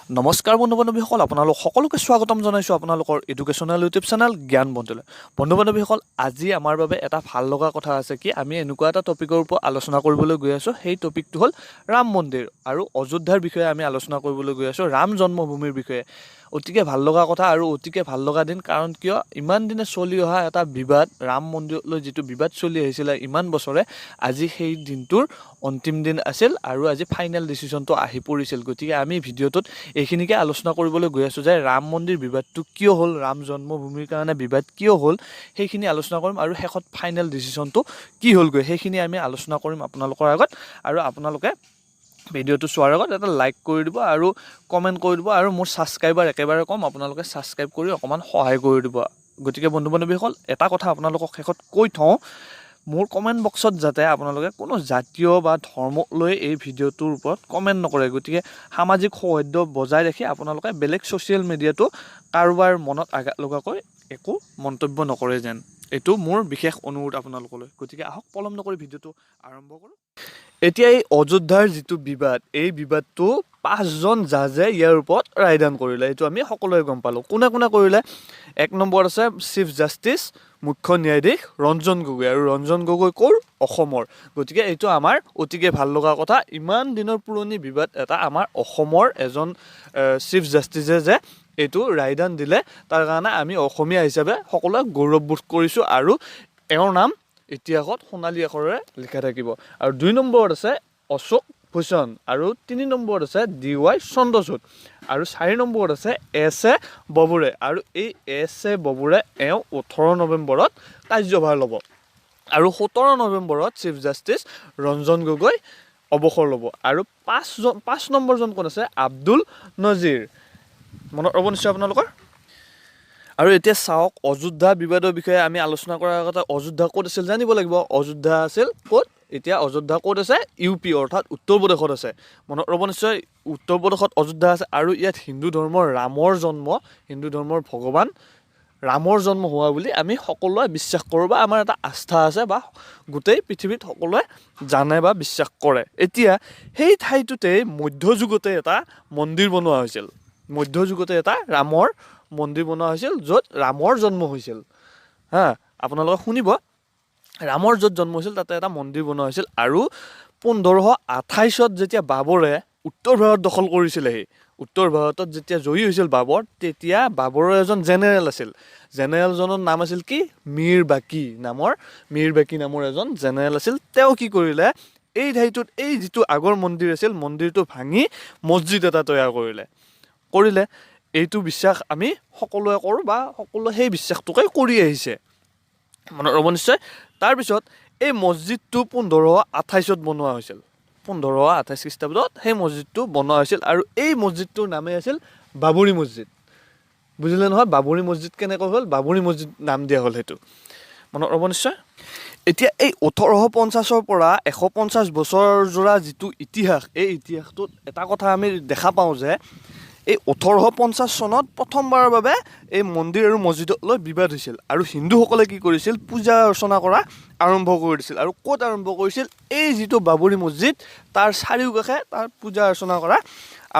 নমস্কাৰ বন্ধু-বান্ধৱীসকল, আপোনালোক সকলোকে স্বাগতম জনাইছোঁ আপোনালোকৰ এডুকেশ্যনেল ইউটিউব চেনেল জ্ঞান বন্ধুলৈ। বন্ধু-বান্ধৱীসকল, আজি আমাৰ বাবে এটা ভাল লগা কথা আছে কি আমি এনেকুৱা এটা টপিকৰ ওপৰত আলোচনা কৰিবলৈ গৈ আছোঁ। সেই টপিকটো হ'ল ৰাম মন্দিৰ আৰু অযোধ্যাৰ বিষয়ে আমি আলোচনা কৰিবলৈ গৈ আছোঁ, ৰাম জন্মভূমিৰ বিষয়ে। অতিকে ভাল লগা কথা আৰু অতিকে ভাল লগা দিন, কাৰণ কিয় ইমান দিনে চলি অহা এটা বিবাদ, ৰাম মন্দিৰলৈ যিটো বিবাদ চলি আহিছিলে ইমান বছৰে, আজি সেই দিনটোৰ অন্তিম দিন আছিল আৰু আজি ফাইনেল ডিচিশ্যনটো আহি পৰিছিল। গতিকে আমি ভিডিঅ'টোত এইখিনিকে আলোচনা কৰিবলৈ গৈ আছোঁ যে ৰাম মন্দিৰ বিবাদটো কিয় হ'ল, ৰাম জন্মভূমিৰ কাৰণে বিবাদ কিয় হ'ল, সেইখিনি আলোচনা কৰিম আৰু শেষত ফাইনেল ডিচিশ্যনটো কি হ'লগৈ সেইখিনি আমি আলোচনা কৰিম আপোনালোকৰ আগত। আৰু আপোনালোকে ভিডিঅ'টো চোৱাৰ আগত এটা লাইক কৰি দিব আৰু কমেণ্ট কৰি দিব, আৰু মোৰ ছাবস্ক্ৰাইবাৰ একেবাৰে কম, আপোনালোকে ছাবস্ক্ৰাইব কৰি অকণমান সহায় কৰি দিব। গতিকে বন্ধু-বান্ধৱীসকল, এটা কথা আপোনালোকক শেষত কৈ থওঁ, মোৰ কমেণ্ট বক্সত যাতে আপোনালোকে কোনো জাতীয় বা ধৰ্মক লৈ এই ভিডিঅ'টোৰ ওপৰত কমেণ্ট নকৰে। গতিকে সামাজিক সৌহাৰ্দ্য বজাই ৰাখি আপোনালোকে বেলেগ ছ'চিয়েল মিডিয়াটো কাৰোবাৰ মনত আঘাত লগাকৈ একো মন্তব্য নকৰে যেন, এইটো মোৰ বিশেষ অনুৰোধ আপোনালোকলৈ। গতিকে আহক পলম নকৰি ভিডিঅ'টো আৰম্ভ কৰোঁ। এতিয়া এই অযোধ্যাৰ যিটো বিবাদ, এই বিবাদটো 5জন জাজে ইয়াৰ ওপৰত ৰায়দান কৰিলে, এইটো আমি সকলোৱে গম পালোঁ। কোনে কোনে কৰিলে? 1 নম্বৰত আছে চিফ জাষ্টিচ, মুখ্য ন্যায়াধীশ ৰঞ্জন গগৈ, আৰু ৰঞ্জন গগৈ ক'ৰ? অসমৰ। গতিকে এইটো আমাৰ অতিকে ভাল লগা কথা। ইমান দিনৰ পুৰণি বিবাদ এটা আমাৰ অসমৰ এজন চিফ জাষ্টিছে যে এইটো ৰায়দান দিলে, তাৰ কাৰণে আমি অসমীয়া হিচাপে সকলোৱে গৌৰৱবোধ কৰিছোঁ, আৰু এওঁৰ নাম ইতিহাসত সোণালী আখৰেৰে লিখা থাকিব। আৰু 2 নম্বৰত আছে অশোক ভূষণ, আৰু 3 নম্বৰত আছে DY চন্দ্ৰচূড়, আৰু 4 নম্বৰত আছে এছ.এ. ববুৰে, আৰু এই এছ.এ. ববুৰে 18 নৱেম্বৰত কাৰ্যভাৰ ল'ব, আৰু 17 নৱেম্বৰত চিফ জাষ্টিচ ৰঞ্জন গগৈ অৱসৰ ল'ব। আৰু 5 নম্বৰজন কোন আছে? আব্দুল নজিৰ, মনত ৰ'ব নিশ্চয় আপোনালোকৰ। আৰু এতিয়া চাওক, অযোধ্যা বিবাদৰ বিষয়ে আমি আলোচনা কৰাৰ আগতে অযোধ্যা ক'ত আছিল জানিব লাগিব। অযোধ্যা আছিল ক'ত? এতিয়া অযোধ্যা ক'ত আছে? UP, অৰ্থাৎ উত্তৰ প্ৰদেশত আছে। মনত ৰ'ব নিশ্চয়, উত্তৰ প্ৰদেশত অযোধ্যা আছে। আৰু ইয়াত হিন্দু ধৰ্মৰ ৰামৰ জন্ম, হিন্দু ধৰ্মৰ ভগৱান ৰামৰ জন্ম হোৱা বুলি আমি সকলোৱে বিশ্বাস কৰোঁ, বা আমাৰ এটা আস্থা আছে, বা গোটেই পৃথিৱীত সকলোৱে জানে বা বিশ্বাস কৰে। এতিয়া সেই ঠাইটোতেই মধ্যযুগতে এটা মন্দিৰ বনোৱা হৈছিল, মধ্যযুগতে এটা ৰামৰ মন্দিৰ বনোৱা হৈছিল, য'ত ৰামৰ জন্ম হৈছিল। আপোনালোকে শুনিব, ৰামৰ য'ত জন্ম হৈছিল তাতে এটা মন্দিৰ বনোৱা হৈছিল। আৰু 1528ত যেতিয়া বাবৰে উত্তৰ ভাৰত দখল কৰিছিলেহি, উত্তৰ ভাৰতত যেতিয়া জয়ী হৈছিল বাবৰ, তেতিয়া বাবৰৰ এজন জেনেৰেল আছিল, জেনেৰেলজনৰ নাম আছিল কি? মীৰ বাকী নামৰ এজন জেনেৰেল আছিল। তেওঁ কি কৰিলে, এই ঠাইটোত এই যিটো আগৰ মন্দিৰ আছিল, মন্দিৰটো ভাঙি মছজিদ এটা তৈয়াৰ কৰিলে। এইটো বিশ্বাস আমি সকলোৱে কৰোঁ, বা সকলোৱে সেই বিশ্বাসটোকে কৰি আহিছে, মনত ৰ'ব নিশ্চয়। তাৰপিছত এই মছজিদটো 1528ত বনোৱা হৈছিল, 1528 খ্ৰীষ্টাব্দত সেই মছজিদটো বনোৱা হৈছিল। আৰু এই মছজিদটোৰ নামেই আছিল বাবৰি মছজিদ। বুজিলে নহয়? বাবৰি মছজিদ কেনেকৈ হ'ল? বাবৰি মছজিদ নাম দিয়া হ'ল, সেইটো মনত ৰ'ব নিশ্চয়। এতিয়া এই 1850ৰ পৰা 150 বছৰ জোৰা যিটো ইতিহাস, এই ইতিহাসটোত এটা কথা আমি দেখা পাওঁ যে এই 1850 চনত প্ৰথমবাৰৰ বাবে এই মন্দিৰ আৰু মছজিদলৈ বিবাদ হৈছিল, আৰু হিন্দুসকলে কি কৰিছিল? পূজা অৰ্চনা কৰা আৰম্ভ কৰি দিছিল। আৰু ক'ত আৰম্ভ কৰিছিল? এই যিটো বাবৰি মছজিদ, তাৰ চাৰিওকাষে তাৰ পূজা অৰ্চনা কৰা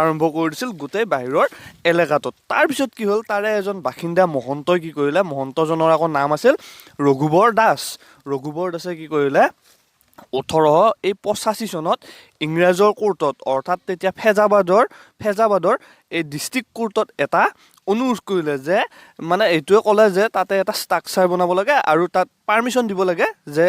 আৰম্ভ কৰি দিছিল, গোটেই বাহিৰৰ এলেকাটোত। তাৰপিছত কি হ'ল? তাৰে এজন বাসিন্দা মহন্তই কি কৰিলে? মহন্তজনৰ আকৌ নাম আছিল ৰঘুবৰ দাস। ৰঘুবৰ দাসে কি কৰিলে? 1885 চনত ইংৰাজৰ কোৰ্টত, অৰ্থাৎ তেতিয়া ফেজাবাদৰ এই ডিষ্ট্ৰিক্ট কোৰ্টত এটা অনুৰোধ কৰিলে, যে মানে এইটোৱে ক'লে যে তাতে এটা ষ্ট্ৰাকচাৰ বনাব লাগে, আৰু তাত পাৰ্মিশ্যন দিব লাগে, যে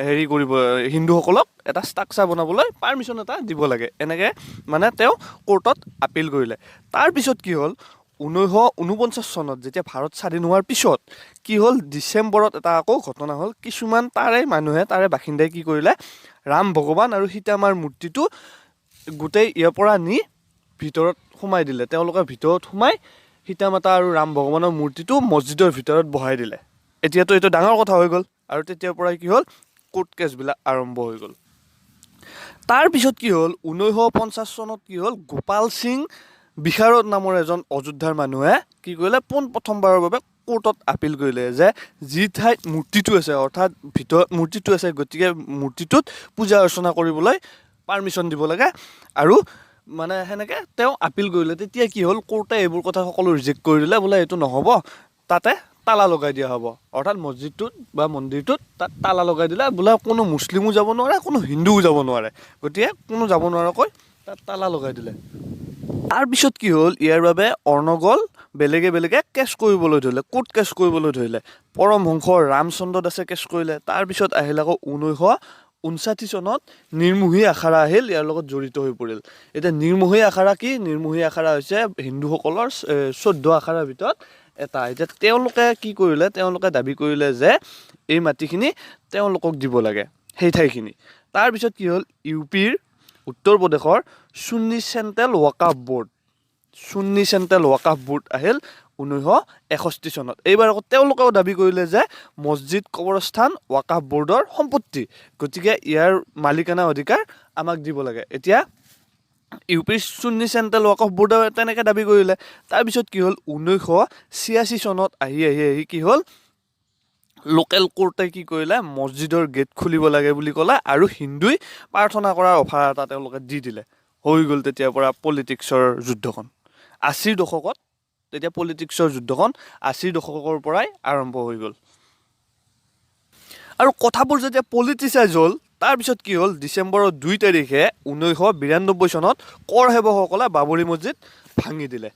হেৰি কৰিব, হিন্দুসকলক এটা ষ্ট্ৰাকচাৰ বনাবলৈ পাৰ্মিশ্যন এটা দিব লাগে। এনেকৈ মানে তেওঁ কোৰ্টত আপিল কৰিলে। তাৰপিছত কি হ'ল? 1949 চনত যেতিয়া ভাৰত স্বাধীন হোৱাৰ পিছত কি হ'ল? ডিচেম্বৰত এটা আকৌ ঘটনা হ'ল। কিছুমান তাৰে বাসিন্দাই কি কৰিলে? ৰাম ভগৱান আৰু সীতামাৰ মূৰ্তিটো গোটেই ইয়াৰ পৰা নি ভিতৰত সোমাই দিলে। তেওঁলোকে ভিতৰত সোমাই সীতা মাতা আৰু ৰাম ভগৱানৰ মূৰ্তিটো মছজিদৰ ভিতৰত বহাই দিলে। এতিয়াতো এইটো ডাঙৰ কথা হৈ গ'ল, আৰু তেতিয়াৰ পৰাই কি হ'ল? কোৰ্ট কেছবিলাক আৰম্ভ হৈ গ'ল। তাৰপিছত কি হ'ল? 1950 চনত কি হ'ল? গোপাল সিং বিশাৰদ নামৰ এজন অযোধ্যাৰ মানুহে কি কৰিলে? প্ৰথমবাৰৰ বাবে কোৰ্টত আপিল কৰিলে, যে যি ঠাইত মূৰ্তিটো আছে, অৰ্থাৎ ভিতৰত মূৰ্তিটো আছে, গতিকে মূৰ্তিটোত পূজা অৰ্চনা কৰিবলৈ পাৰ্মিশ্যন দিব লাগে। আৰু মানে সেনেকৈ তেওঁ আপিল কৰিলে। তেতিয়া কি হ'ল, কোৰ্টে এইবোৰ কথা সকলো ৰিজেক্ট কৰি দিলে, বোলে এইটো নহ'ব, তাতে তালা লগাই দিয়া হ'ব। অৰ্থাৎ মছজিদটোত বা মন্দিৰটোত তাত তালা লগাই দিলে, বোলে কোনো মুছলিমো যাব নোৱাৰে, কোনো হিন্দুও যাব নোৱাৰে, গতিকে কোনো যাব নোৱাৰাকৈ তাত তালা লগাই দিলে। তাৰপিছত কি হ'ল, ইয়াৰ বাবে অৰ্ণগল বেলেগে বেলেগে কেছ কৰিবলৈ ধৰিলে, কোৰ্ট কেছ কৰিবলৈ ধৰিলে। পৰমহংস ৰামচন্দ্ৰ দাসে কেছ কৰিলে। তাৰপিছত আহিল আকৌ 1959 চনত নিৰ্মোহী আখাৰা আহিল, ইয়াৰ লগত জড়িত হৈ পৰিল। এতিয়া নিৰ্মোহী আখাৰা কি? নিৰ্মোহী আখাৰা হৈছে হিন্দুসকলৰ 14 আখাৰাৰ ভিতৰত এটা। এতিয়া তেওঁলোকে কি কৰিলে, তেওঁলোকে দাবী কৰিলে যে এই মাটিখিনি তেওঁলোকক দিব লাগে, সেই ঠাইখিনি। তাৰপিছত কি হ'ল, UPৰ উত্তৰ প্ৰদেশৰ সুন্নী চেণ্ট্ৰেল ৱাকাফ বৰ্ড, সুন্নী চেণ্ট্ৰেল ৱাকাফ বৰ্ড আহিল 1961 চনত। এইবাৰ আকৌ তেওঁলোকেও দাবী কৰিলে যে মছজিদ কবৰস্থান ৱাকাফ বৰ্ডৰ সম্পত্তি, গতিকে ইয়াৰ মালিকানা অধিকাৰ আমাক দিব লাগে। এতিয়া UPৰ সুন্নী চেণ্ট্ৰেল ৱাকাফ বৰ্ডে তেনেকৈ দাবী কৰিলে। তাৰপিছত কি হ'ল, 1986 চনত আহি কি হ'ল, লোকেল কোৰ্টে কি কৰিলে, মছজিদৰ গেট খুলিব লাগে বুলি ক'লে, আৰু হিন্দুই প্ৰাৰ্থনা কৰাৰ অফাৰ এটা তেওঁলোকে দি দিলে। হৈ গ'ল তেতিয়াৰ পৰা পলিটিক্সৰ যুদ্ধখন। 80ৰ দশকত তেতিয়া পলিটিক্সৰ যুদ্ধখন 80ৰ দশকৰ পৰাই আৰম্ভ হৈ গ'ল। আৰু কথাবোৰ যেতিয়া পলিটিচাইজ হ'ল, তাৰপিছত কি হ'ল, ডিচেম্বৰৰ 2 তাৰিখে 1992 চনত কৰ সেৱকসকলে বাবৰি মছজিদ ভাঙি দিলে।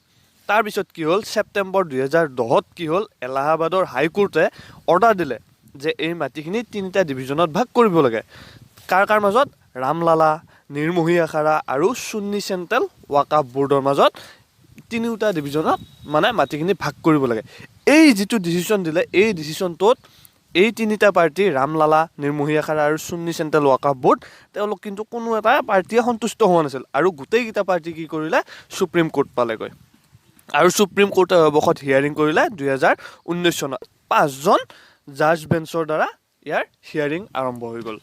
তাৰপিছত কি হ'ল, ছেপ্টেম্বৰ 2010ত কি হ'ল, এলাহাবাদৰ হাইকোৰ্টে অৰ্ডাৰ দিলে যে এই মাটিখিনি 3টা ডিভিজনত ভাগ কৰিব লাগে। কাৰ মাজত? ৰামলালা, নিৰ্মোহী আখাৰা আৰু সুন্নী চেণ্ট্ৰেল ৱাকাফ বৰ্ডৰ মাজত 3টা ডিভিজনত মানে মাটিখিনি ভাগ কৰিব লাগে। এই যিটো ডিচিশ্যন দিলে, এই ডিচিশ্যনটোত এই 3টা পাৰ্টি, ৰামলালা, নিৰ্মোহী আখাৰা আৰু সুন্নী চেণ্ট্ৰেল ৱাকাফ বৰ্ড, তেওঁলোক কিন্তু কোনো এটা পাৰ্টীয়ে সন্তুষ্ট হোৱা নাছিল। আৰু গোটেইকেইটা পাৰ্টি কি কৰিলে, সুপ্ৰিম কোৰ্ট পালেগৈ। আৰু সুপ্ৰিম কোৰ্টে অৱশেষত হিয়াৰিং কৰিলে 2019 চনত। 5জন জাজ বেঞ্চৰ দ্বাৰা ইয়াৰ হিয়াৰিং আৰম্ভ হৈ গ'ল।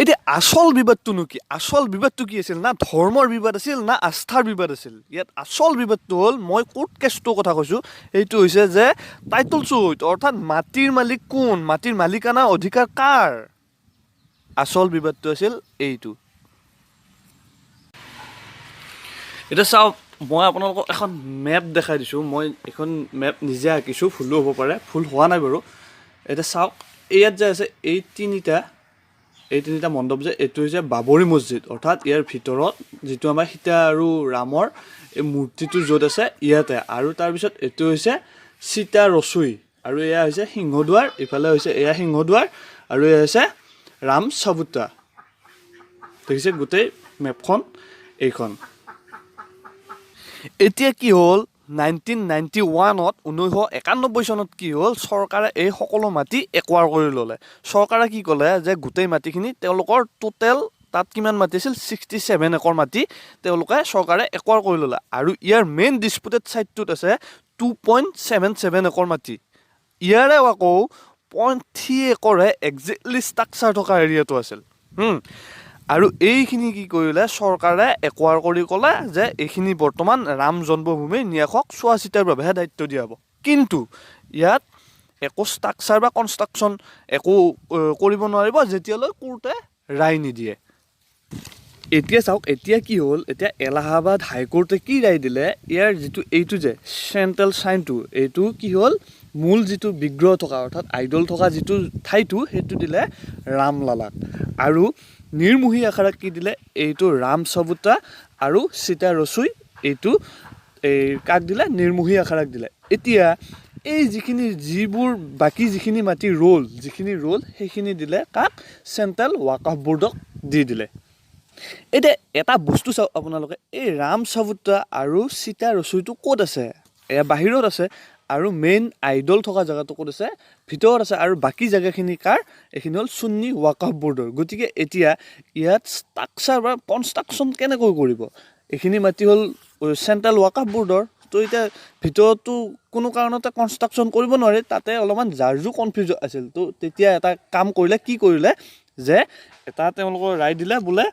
এতিয়া আচল বিবাদটোনো কি? আচল বিবাদটো কি আছিল? না ধৰ্মৰ বিবাদ আছিল, না আস্থাৰ বিবাদ আছিল। ইয়াত আচল বিবাদটো হ'ল, মই কোৰ্ট কেছটোৰ কথা কৈছোঁ, সেইটো হৈছে যে টাইটল চুইট, অৰ্থাৎ মাটিৰ মালিক কোন, মাটিৰ মালিকানা অধিকাৰ কাৰ। আচল বিবাদটো আছিল এইটো। এতিয়া চাওক, মই আপোনালোকক এখন মেপ দেখাই দিছোঁ। মই এখন মেপ নিজে আঁকিছোঁ, ভুলো হ'ব পাৰে, ভুল হোৱা নাই বাৰু। এতিয়া চাওক, ইয়াত যে আছে এই তিনিটা মণ্ডপ যে, এইটো হৈছে বাবৰি মছজিদ, অৰ্থাৎ ইয়াৰ ভিতৰত যিটো আমাৰ সীতা আৰু ৰামৰ এই মূৰ্তিটো য'ত আছে ইয়াতে। আৰু তাৰপিছত এইটো হৈছে সীতা ৰচুই, আৰু এয়া হৈছে সিংহদুৱাৰ, ইফালে হৈছে এয়া সিংহদুৱাৰ, আৰু এয়া হৈছে ৰাম চাবুতা। দেখিছে গোটেই মেপখন এইখন। এতিয়া কি হ'ল, 1991 চনত কি হ'ল, চৰকাৰে এই সকলো মাটি একোৱাৰ কৰি ল'লে। চৰকাৰে কি ক'লে যে গোটেই মাটিখিনি তেওঁলোকৰ টোটেল, তাত কিমান মাটি আছিল, 67 একৰ মাটি তেওঁলোকে চৰকাৰে একোৱাৰ কৰি ল'লে। আৰু ইয়াৰ মেইন ডিছপুটেড ছাইটটোত আছে 2.77 একৰ মাটি। ইয়াৰে আকৌ 0.3 একৰহে একজেক্টলি ষ্ট্ৰাকচাৰ থকা এৰিয়াটো আছিল। আৰু এইখিনি কি কৰিলে, চৰকাৰে একোৱাৰ কৰি ক'লে যে এইখিনি বৰ্তমান ৰাম জন্মভূমিৰ ন্যাসক চোৱা চিতাৰ বাবেহে দায়িত্ব দিয়া হ'ব। কিন্তু ইয়াত একো ষ্ট্ৰাকচাৰ বা কনষ্ট্ৰাকশ্যন একো কৰিব নোৱাৰিব, যেতিয়ালৈ কোৰ্টে ৰায় নিদিয়ে। এতিয়া চাওক, এতিয়া কি হ'ল, এতিয়া এলাহাবাদ হাইকোৰ্টে কি ৰায় দিলে, ইয়াৰ যিটো এইটো যে চেণ্ট্ৰেল চাইনটো, এইটো কি হ'ল, মূল যিটো বিগ্ৰহ থকা, অৰ্থাৎ আইডল থকা যিটো ঠাইটো, সেইটো দিলে ৰামলালাক। আৰু নিৰ্মোহী আখাৰাক কি দিলে, এইটো ৰাম চাবুতা আৰু সীতা ৰচুই, এইটো কাক দিলে, নিৰ্মোহী আখাৰাক দিলে। এতিয়া এই যিবোৰ বাকী যিখিনি মাটি ৰ'ল, সেইখিনি দিলে কাক, চেণ্ট্ৰেল ৱাকাফ বৰ্ডক দি দিলে। এতিয়া এটা বস্তু চাওক আপোনালোকে, এই ৰাম চাবুতা আৰু সীতা ৰচুইটো ক'ত আছে? এয়া বাহিৰত আছে। আৰু মেইন আইডল থকা জেগাটো ক'ত আছে? ভিতৰত আছে। আৰু বাকী জেগাখিনি কাৰ? এইখিনি হ'ল সুন্নী ৱাকাফ বৰ্ডৰ। গতিকে এতিয়া ইয়াত ষ্ট্ৰাকচাৰ বা কনষ্ট্ৰাকশ্যন কেনেকৈ কৰিব? এইখিনি মাটি হ'ল চেণ্ট্ৰেল ৱাকাফ বৰ্ডৰ, তো এতিয়া ভিতৰতো কোনো কাৰণতে কনষ্ট্ৰাকশ্যন কৰিব নোৱাৰি। তাতে অলপমান জাৰ্জো কনফিউজ আছিল। তো তেতিয়া এটা কাম কৰিলে, কি কৰিলে, যে এটা তেওঁলোকৰ ৰায় দিলে, বোলে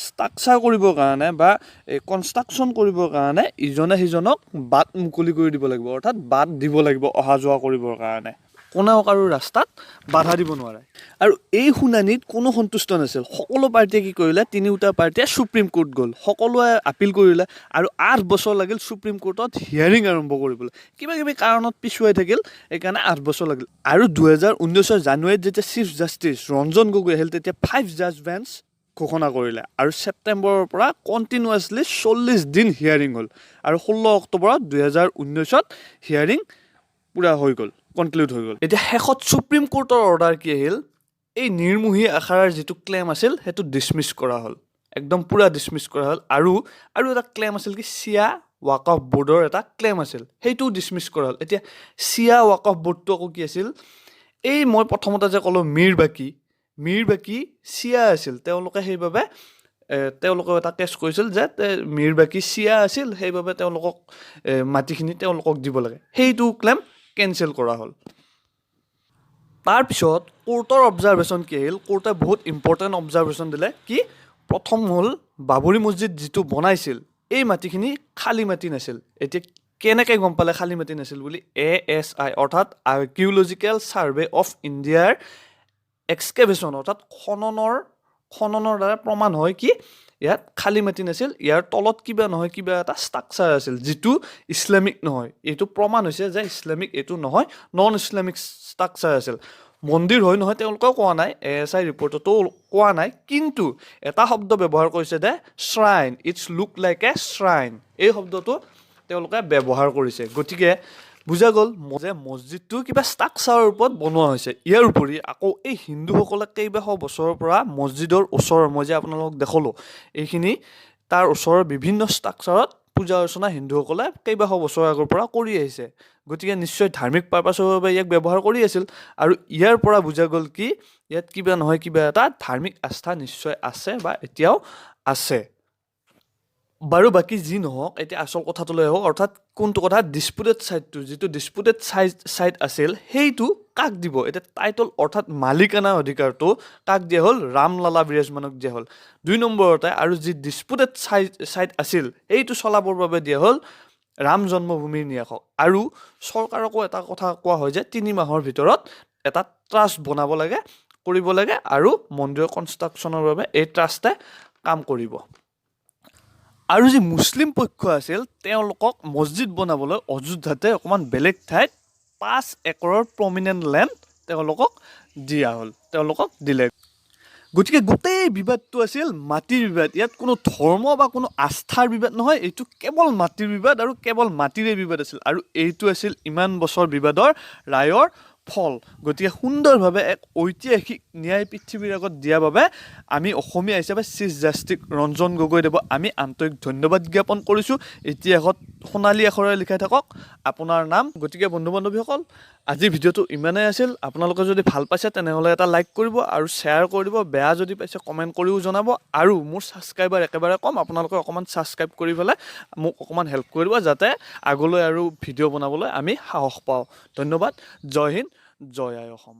ষ্ট্ৰাকচাৰ কৰিবৰ কাৰণে বা এই কনষ্ট্ৰাকশ্যন কৰিবৰ কাৰণে ইজনে সিজনক বাট মুকলি কৰি দিব লাগিব, অৰ্থাৎ বাট দিব লাগিব অহা যোৱা কৰিবৰ কাৰণে। একোনাও কাৰো ৰাস্তাত বাধা দিব নোৱাৰে আৰু এই শুনানিত কোনো সন্তুষ্ট নাছিল সকলো পাৰ্টিয়ে কি কৰিলে তিনিওটা পাৰ্টিয়ে সুপ্ৰিম কোৰ্ট গ'ল সকলোৱে আপিল কৰিলে আৰু 8 বছৰ লাগিল সুপ্ৰিম কোৰ্টত হিয়াৰিং আৰম্ভ কৰিবলৈ কিবা কিবি কাৰণত পিছুৱাই থাকিল এইকাৰণে 8 বছৰ লাগিল আৰু 2019 জানুৱাৰীত যেতিয়া চিফ জাষ্টিছ ৰঞ্জন গগৈ আহিল তেতিয়া 5 জাজ বেঞ্চ ঘোষণা কৰিলে আৰু ছেপ্টেম্বৰৰ পৰা কণ্টিনিউৱাছলি 40 দিন হিয়াৰিং হ'ল আৰু 16 অক্টোবৰত 2019ত হিয়াৰিং পুৰা হৈ গ'ল কনক্লুড হৈ গ'ল এতিয়া শেষত সুপ্ৰিম কোৰ্টৰ অৰ্ডাৰ কি আহিল এই নিৰ্মোহী আখাৰাৰ যিটো ক্লেম আছিল সেইটো ডিছমিছ কৰা হ'ল একদম পুৰা ডিছমিছ কৰা হ'ল আৰু এটা ক্লেম আছিল কি চিয়া ৱাকফ বোৰ্ডৰ এটা ক্লেম আছিল সেইটোও ডিছমিছ কৰা হ'ল এতিয়া চিয়া ৱাকফ বোৰ্ডটো আকৌ কি আছিল এই মই প্ৰথমতে যে ক'লোঁ মীৰ বাকি চিয়া আছিল তেওঁলোকে সেইবাবে তেওঁলোকে এটা কেছ কৰিছিল যে মীৰ বাকি চিয়া আছিল সেইবাবে তেওঁলোকক মাটিখিনি তেওঁলোকক দিব লাগে সেইটো ক্লেম কেনচেল কৰা হ'ল তাৰপিছত কোৰ্টৰ অবজাৰভেশ্যন কি আহিল কোৰ্টে বহুত ইম্পৰ্টেণ্ট অবজাৰভেশ্যন দিলে কি প্ৰথম হ'ল বাবৰি মছজিদ যিটো বনাইছিল এই মাটিখিনি খালী মাটি নাছিল এতিয়া কেনেকৈ গম পালে খালী মাটি নাছিল বুলি ASI অৰ্থাৎ আৰ্কিঅলজিকেল ছাৰ্ভে অফ ইণ্ডিয়াৰ এক্সকেভেশ্যন অৰ্থাৎ খননৰ দ্বাৰা প্ৰমাণ হয় কি ইয়াত খালী মাটি নাছিল ইয়াৰ তলত কিবা নহয় কিবা এটা ষ্ট্ৰাকচাৰ আছিল যিটো ইছলামিক নহয় এইটো প্ৰমাণ হৈছে যে ইছলামিক এইটো নহয় নন ইছলামিক ষ্ট্ৰাকচাৰ আছিল মন্দিৰ হয় নহয় তেওঁলোকেও কোৱা নাই ASI ৰিপৰ্টতো কোৱা নাই কিন্তু এটা শব্দ ব্যৱহাৰ কৰিছে যে shrine it's look like a shrine এই শব্দটো তেওঁলোকে ব্যৱহাৰ কৰিছে গতিকে বুজা গ'ল যে মছজিদটো কিবা ষ্ট্ৰাকচাৰৰ ওপৰত বনোৱা হৈছে ইয়াৰ উপৰি আকৌ এই হিন্দুসকলে কেইবাশ বছৰৰ পৰা মছজিদৰ ওচৰৰ মই যে আপোনালোকক দেখালোঁ এইখিনি তাৰ ওচৰৰ বিভিন্ন ষ্ট্ৰাকচাৰত পূজা অৰ্চনা হিন্দুসকলে কেইবাশ বছৰ আগৰ পৰা কৰি আহিছে গতিকে নিশ্চয় ধাৰ্মিক পাৰপাছৰ বাবে ইয়াক ব্যৱহাৰ কৰি আছিল আৰু ইয়াৰ পৰা বুজা গ'ল কি ইয়াত কিবা নহয় কিবা এটা ধাৰ্মিক আস্থা নিশ্চয় আছে বা এতিয়াও আছে বাৰু বাকী যি নহওক এতিয়া আচল কথাটোলৈ আহোঁ অৰ্থাৎ কোনটো কথা ডিছপুটেড ছাইটটো যিটো ডিছপুটেড ছাইট আছিল সেইটো কাক দিব এতিয়া টাইটল অৰ্থাৎ মালিকানা অধিকাৰটো কাক দিয়া হ'ল ৰামলালা বিৰাজমানক দিয়া হ'ল 2 নম্বৰতে আৰু যি ডিছপুটেড ছাইট আছিল এইটো চলাবৰ বাবে দিয়া হ'ল ৰাম জন্মভূমিৰ ন্যাসক আৰু চৰকাৰকো এটা কথা কোৱা হয় যে 3 মাহৰ ভিতৰত এটা ট্ৰাষ্ট বনাব লাগে কৰিব লাগে আৰু মন্দিৰৰ কনষ্ট্ৰাকশ্যনৰ বাবে এই ট্ৰাষ্টে কাম কৰিব আৰু যি মুছলিম পক্ষ আছিল তেওঁলোকক মছজিদ বনাবলৈ অযোধ্যাতে অকণমান বেলেগ ঠাইত 5 একৰৰ প্ৰমিনেণ্ট লেণ্ড তেওঁলোকক দিয়া হ'ল তেওঁলোকক দিলে গতিকে গোটেই বিবাদটো আছিল মাটিৰ বিবাদ ইয়াত কোনো ধৰ্ম বা কোনো আস্থাৰ বিবাদ নহয় এইটো কেৱল মাটিৰ বিবাদ আৰু কেৱল মাটিৰে বিবাদ আছিল আৰু এইটো আছিল ইমান বছৰ বিবাদৰ ৰায়ৰ ফল গতিকে সুন্দৰভাৱে এক ঐতিহাসিক ন্যায় পৃথিৱীৰ আগত দিয়াৰ বাবে আমি অসমীয়া হিচাপে চিফ জাষ্টিছ ৰঞ্জন গগৈদেৱক আমি আন্তৰিক ধন্যবাদ জ্ঞাপন কৰিছোঁ ইতিহাসত সোণালী আখৰেৰে লিখাই থাকক আপোনাৰ নাম গতিকে বন্ধু বান্ধৱীসকল আজি ভিডিঅ'টো ইমানেই আছিল আপোনালোকে যদি ভাল পাইছে তেনেহ'লে এটা লাইক কৰিব আৰু শ্বেয়াৰ কৰি দিব বেয়া যদি পাইছে কমেণ্ট কৰিও জনাব আৰু মোৰ ছাবস্ক্ৰাইবাৰ একেবাৰে কম আপোনালোকে অকণমান ছাবস্ক্ৰাইব কৰি পেলাই মোক অকণমান হেল্প কৰিব যাতে আগলৈ আৰু ভিডিঅ' বনাবলৈ আমি সাহস পাওঁ ধন্যবাদ জয় হিন্দ জয় আই অসম